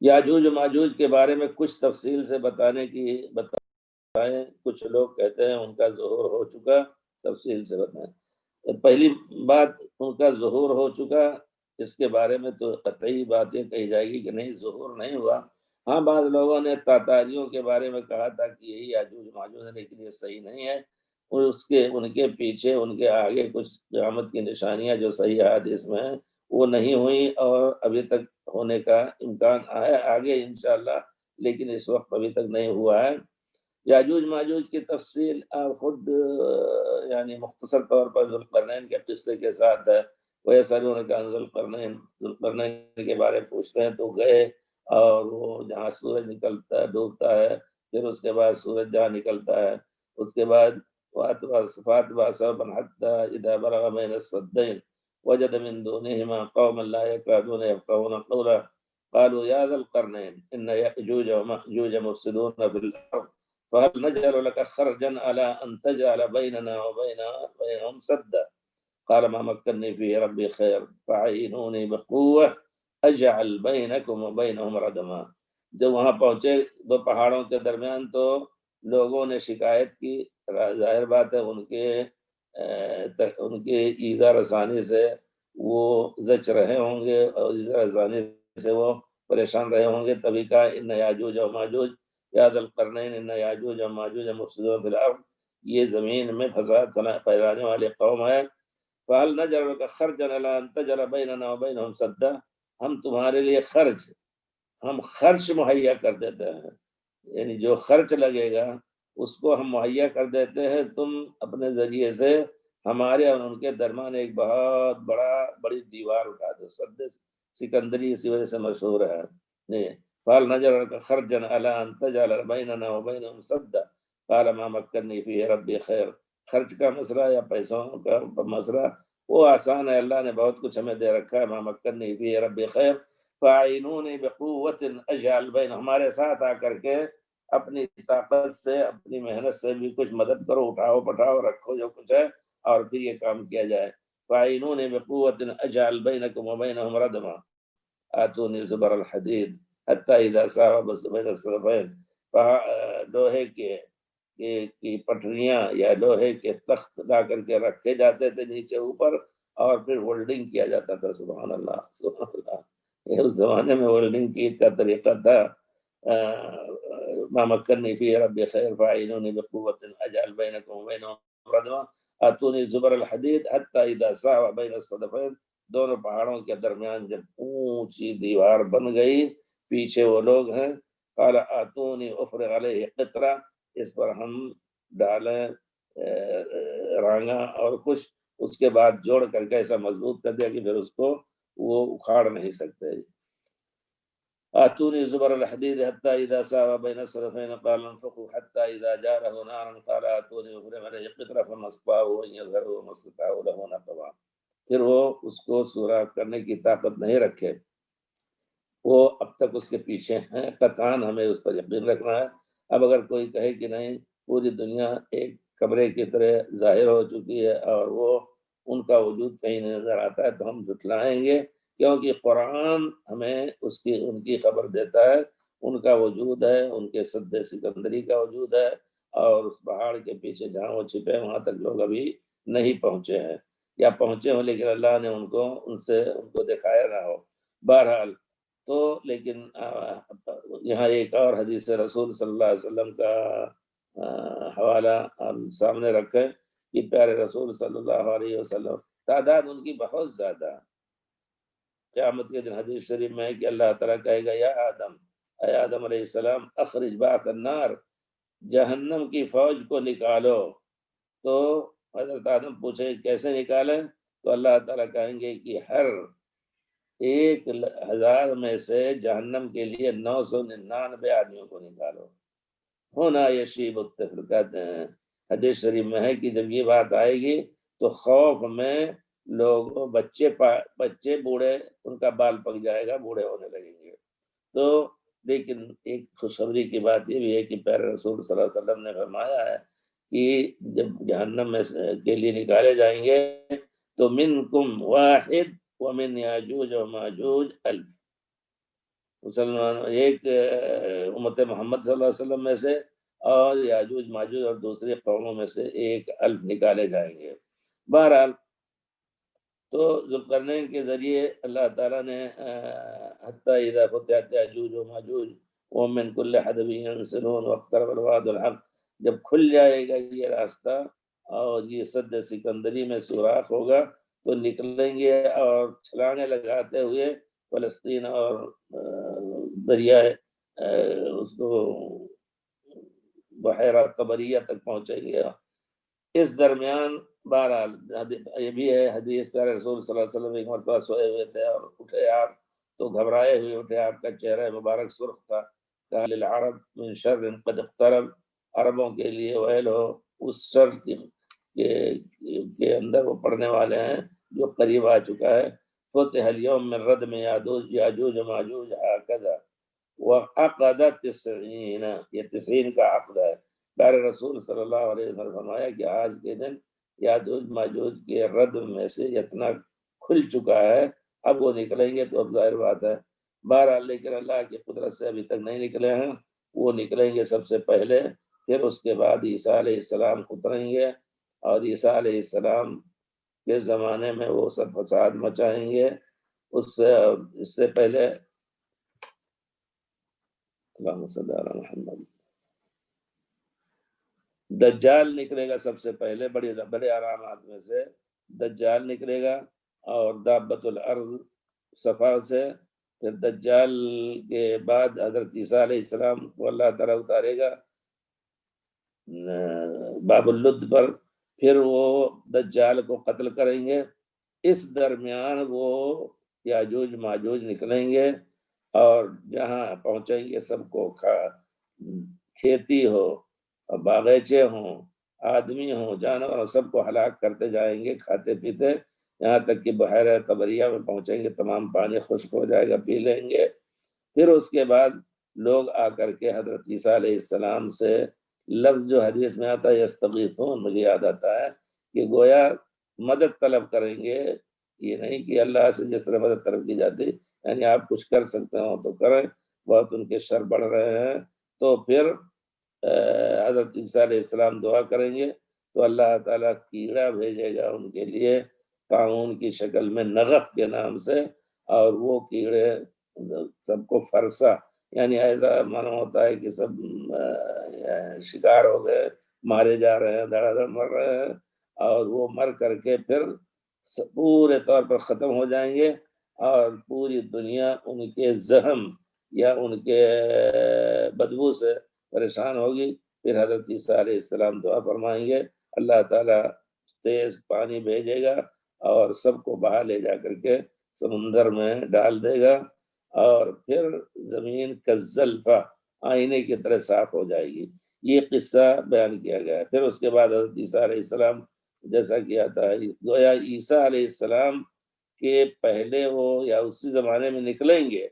یاجوج و ماجوج کے بارے میں کچھ تفصیل سے بتائیں۔ کچھ لوگ کہتے ہیں ان کا ظہور ہو چکا، تفصیل سے بتائیں۔ پہلی بات، ان کا ظہور ہو چکا، اس کے بارے میں تو قطعی باتیں کہی جائے گی کہ نہیں، ظہور نہیں ہوا۔ ہاں، بعض لوگوں نے تاتاریوں کے بارے میں کہا تھا کہ یہی یاجوج ماجوج ہے، لیکن یہ صحیح نہیں ہے۔ ان کے پیچھے، ان کے آگے کچھ قیامت کی نشانیاں جو صحیح حدیث میں ہیں وہ نہیں ہوئی، اور ابھی تک ہونے کا امکان ہے آگے انشاءاللہ، لیکن اس وقت ابھی تک نہیں ہوا ہے۔ یاجوج ماجوج کی تفصیل آپ خود یعنی مختصر طور پر ذوالقرنین کے قصے کے ساتھ ہے۔ وَيَسْأَلُونَكَ عَنِ ذُوالْقَرْنَيْنِ کے بارے پوچھتے ہیں، تو گئے اور وہ جہاں سورج نکلتا ہے، ڈوبتا ہے، پھر اس کے بعد سورج جہاں نکلتا ہے، اس کے بعد فَأَتْبَعَ سَبَبًا حَتَّىٰ إِذَا بَلَغَ بَيْنَ السَّدَّيْنِ وَجَدَ مِن دُونِهِمَا قَوْمًا لَا يَكَادُونَ يَفْقَهُونَ قَوْلًا قَالُوا يَا ذَا الْقَرْنَيْنِ إِنَّ يَأْجُوجَ وَمَأْجُوجَ مُفْسِدُونَ فِي الْأَرْضِ فهل نجعل لك خرجا على أن تجعل بيننا وبينهم سدا قال ما مكنني فيه ربي خير فأعينوني بقوة أجعل بينكم وبينهم ردما۔ جب وہاں پہنچے دو پہاڑوں کے درمیان تو لوگوں نے شکایت کی، ظاہر بات ہے ان کے ایذا رسانی سے وہ زچ رہے ہوں گے، اور ایذا رسانی سے وہ پریشان رہے ہوں گے، تبھی کہا ان یاجوج و ماجوج یا ذا القرنین ان یاجوج و ماجوج مفسدون فی الارض، یہ زمین میں فساد پھیلانے والے قوم ہے۔ فہل نجعل لک خرجا علی ان تجعل بیننا وبینہم سدا، ہم تمہارے لیے خرچ مہیا کر دیتے ہیں، یعنی جو خرچ لگے گا اس کو ہم مہیا کر دیتے ہیں، تم اپنے ذریعے سے ہمارے اور ان کے درمیان ایک بہت بڑی دیوار اٹھا دو۔ سد سکندری اسی وجہ سے مشہور ہے۔ قال نجعل لك خرجا على ان تجعل بيننا وبينهم سدا قال ما مكنني فيه ربي خير۔ خرچ کا مسئلہ یا پیسوں کا مسئلہ وہ آسان ہے، اللہ نے بہت کچھ ہمیں دے رکھا ہے۔ ما مكنني فيه ربي خير فاعینونی بقوت اجعل بین، ہمارے ساتھ آ کر کے اپنی طاقت سے، اپنی محنت سے بھی کچھ مدد کرو، اٹھاؤ پٹھاؤ رکھو جو کچھ ہے، اور پھر یہ کام کیا جائے۔ فاعینونی بقوت اجعل بینکم وبینہم ردما آتونی زبر الحدید حتی اذا ساوى بین الصدفین، لوہے کی پٹریاں یا لوہے کے تخت لا کر کے رکھے جاتے تھے نیچے اوپر، اور پھر ہولڈنگ کیا جاتا تھا۔ سبحان اللہ، سبحان اللہ، اس زمانے میں ہولڈنگ کی کا طریقہ تھا۔ ما مكنني فيه ربي خير فاعینونی بقوة اجعل بینکم وبینہم ردما آتونی زبر الحدید حتی اذا ساوى بین الصدفین، دونوں پہاڑوں کے درمیان جب اونچی دیوار بن گئی، پیچھے وہ لوگ ہیں، قال آتونی افرغ علیہ قطرہ، اس پر ہم ڈالیں رانگا اور کچھ، اس کے بعد جوڑ کر کے ایسا مضبوط کر دیا کہ پھر اس کو وہ اکھاڑ نہیں سکتے۔ آتونی زبر الحدید حتی اذا ساوى بین الصدفین قال انفخوا حتی اذا جعله نارا قال آتونی افرغ علیہ قطرہ فما استطاعوا ان یظہروا وما استطاعوا له نقبا۔ پھر وہ اس کو سوراخ کرنے کی طاقت نہیں رکھے، وہ اب تک اس کے پیچھے ہیں، قطعاً ہمیں اس پر یقین رکھنا ہے۔ اب اگر کوئی کہے کہ نہیں، پوری دنیا ایک کمرے کی طرح ظاہر ہو چکی ہے اور وہ ان کا وجود کہیں نہیں نظر آتا ہے، تو ہم جھٹلائیں گے، کیونکہ قرآن ہمیں ان کی خبر دیتا ہے، ان کا وجود ہے، ان کے سد سکندری کا وجود ہے، اور اس پہاڑ کے پیچھے جہاں وہ چھپے وہاں تک لوگ ابھی نہیں پہنچے ہیں، یا پہنچے ہوں لیکن اللہ نے ان کو دکھایا نہ ہو۔ بہرحال تو لیکن یہاں ایک اور حدیث رسول صلی اللہ علیہ وسلم کا حوالہ ہم سامنے رکھیں کہ پیارے رسول صلی اللہ علیہ وسلم، تعداد ان کی بہت زیادہ، قیامت کے دن حدیث شریف میں ہے کہ اللہ تعالیٰ کہے گا یا آدم، اے آدم علیہ السلام، اخرج بعث النار، جہنم کی فوج کو نکالو۔ تو حضرت آدم پوچھے کیسے نکالیں؟ تو اللہ تعالیٰ کہیں گے کہ ہر 1000 میں سے جہنم کے لیے 999 آدمیوں کو نکالو۔ ہونا یشیب الطفل، کہتے ہیں حدیث شریف میں ہے کہ جب یہ بات آئے گی تو خوف میں لوگ بچے بوڑھے، ان کا بال پک جائے گا، بوڑھے ہونے لگیں گے۔ تو لیکن ایک خوشخبری کی بات یہ بھی ہے کہ پیارے رسول صلی اللہ علیہ وسلم نے فرمایا ہے کہ جب جہنم میں کے لیے نکالے جائیں گے تو منکم واحد ومن یاجوج و ماجوج 1000، مسلمان ایک امت محمد صلی اللہ علیہ وسلم میں سے، اور یاجوج ماجوج اور دوسری قوموں میں سے ایک الف نکالے جائیں گے۔ بہرحال تو ذوالقرنین کے ذریعے اللہ تعالیٰ نے حتیٰ اذا فتحت یاجوج و ماجوج ومن کل حدب ینسلون واقترب الوعد الحق، جب کھل جائے گا یہ راستہ اور یہ سد سکندری میں سوراخ ہوگا تو نکلیں گے اور چھلانگیں لگاتے ہوئے فلسطین اور دریائے اس کو بحیرہ طبریہ تک پہنچیں گے۔ اس درمیان بہرحال یہ بھی ہے حدیث پیارے رسول صلی اللہ علیہ وسلم ایک مرتبہ سوئے ہوئے تھے اور اٹھے آپ تو گھبرائے ہوئے اٹھے، آپ کا چہرہ مبارک سرخ تھا۔ کہ للعرب من شر قد اقترب، عربوں کے لیے ویل ہو اس شر کے اندر وہ پڑھنے والے ہیں جو قریب آ چکا ہے۔ فتح اليوم من ردم یاجوج ماجوج ہکذا وعقد 90، یہ 90 کا عقد ہے۔ پیارے رسول صلی اللہ علیہ وسلم فرمایا کہ آج کے دن یاجوج ماجوج کے ردم میں سے اتنا کھل چکا ہے، اب وہ نکلیں گے تو اب ظاہر بات ہے۔ بہرحال لیکن اللہ کی قدرت سے ابھی تک نہیں نکلے ہیں، وہ نکلیں گے سب سے پہلے، پھر اس کے بعد عیسیٰ علیہ السلام اتریں گے اور عیسیٰ علیہ السلام کے زمانے میں وہ سب فساد مچائیں گے۔ اس سے پہلے اللہم صلی علی محمد، دجال نکلے گا سب سے پہلے، بڑے علامات میں سے دجال نکلے گا، اور دابت الارض صفا سے، پھر دجال کے بعد حضرت عیسیٰ علیہ السلام کو اللہ تعالیٰ اتارے گا باب اللد پر، پھر وہ دجال کو قتل کریں گے۔ اس درمیان وہ یاجوج ماجوج نکلیں گے اور جہاں پہنچیں گے سب کو کھیتی ہو، باغیچے ہوں، آدمی ہوں، جانور ہوں، سب کو ہلاک کرتے جائیں گے کھاتے پیتے، یہاں تک کہ بحیرہ طبریہ میں پہنچیں گے، تمام پانی خشک ہو جائے گا، پی لیں گے۔ پھر اس کے بعد لوگ آ کر کے حضرت عیسیٰ علیہ السلام سے، لفظ جو حدیث میں آتا ہے یستغیثون، مجھے یاد آتا ہے کہ گویا مدد طلب کریں گے، یہ نہیں کہ اللہ سے جس طرح مدد طلب کی جاتی، یعنی آپ کچھ کر سکتے ہو تو کریں، بہت ان کے شر بڑھ رہے ہیں، تو پھر حضرت عیسیٰ علیہ السلام دعا کریں گے تو اللہ تعالیٰ کیڑا بھیجے گا ان کے لیے طاعون کی شکل میں، نغف کے نام سے، اور وہ کیڑے سب کو فرسا، یعنی ایسا معلوم ہوتا ہے کہ سب شکار ہو گئے، مارے جا رہے ہیں، دھڑا دھڑ مر رہے ہیں، اور وہ مر کر کے پھر پورے طور پر ختم ہو جائیں گے، اور پوری دنیا ان کے زہم یا ان کے بدبو سے پریشان ہوگی۔ پھر حضرت عیسیٰ علیہ السلام دعا فرمائیں گے، اللہ تعالیٰ تیز پانی بھیجے گا اور سب کو بہا لے جا کر کے سمندر میں ڈال دے گا، اور پھر زمین کالزلفہ، آئینے کی طرح صاف ہو جائے گی۔ یہ قصہ بیان کیا گیا ہے۔ پھر اس کے بعد حضرت عیسیٰ علیہ السلام جیسا کیا تھا، گویا عیسیٰ علیہ السلام کے پہلے وہ یا اسی زمانے میں نکلیں گے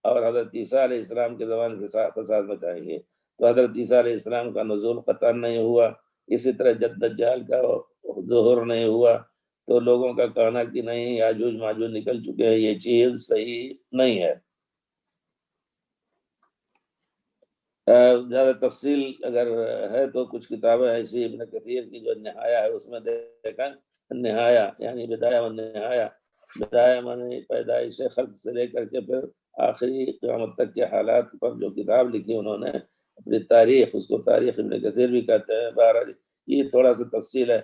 اور حضرت عیسیٰ علیہ السلام کے زمانے میں فساد مچائیں گے، تو حضرت عیسیٰ علیہ السلام کا نزول قطعاً نہیں ہوا، اسی طرح جب دجال کا ظہور نہیں ہوا، تو لوگوں کا کہنا کہ نہیں یاجوج ماجوج نکل چکے ہیں، یہ چیز صحیح نہیں ہے۔ زیادہ تفصیل اگر ہے تو کچھ کتابیں ایسی ابن کثیر کی جو نہایہ ہے اس میں دیکھا، نہایہ یعنی بدایہ و نہایہ، بدایہ معنی پیدائش خلق سے لے کر کے پھر آخری قیامت تک کے حالات پر جو کتاب لکھی انہوں نے، اپنی تاریخ، اس کو تاریخ ابن کثیر بھی کہتے ہیں۔ بہرحال یہ تھوڑا سا تفصیل ہے۔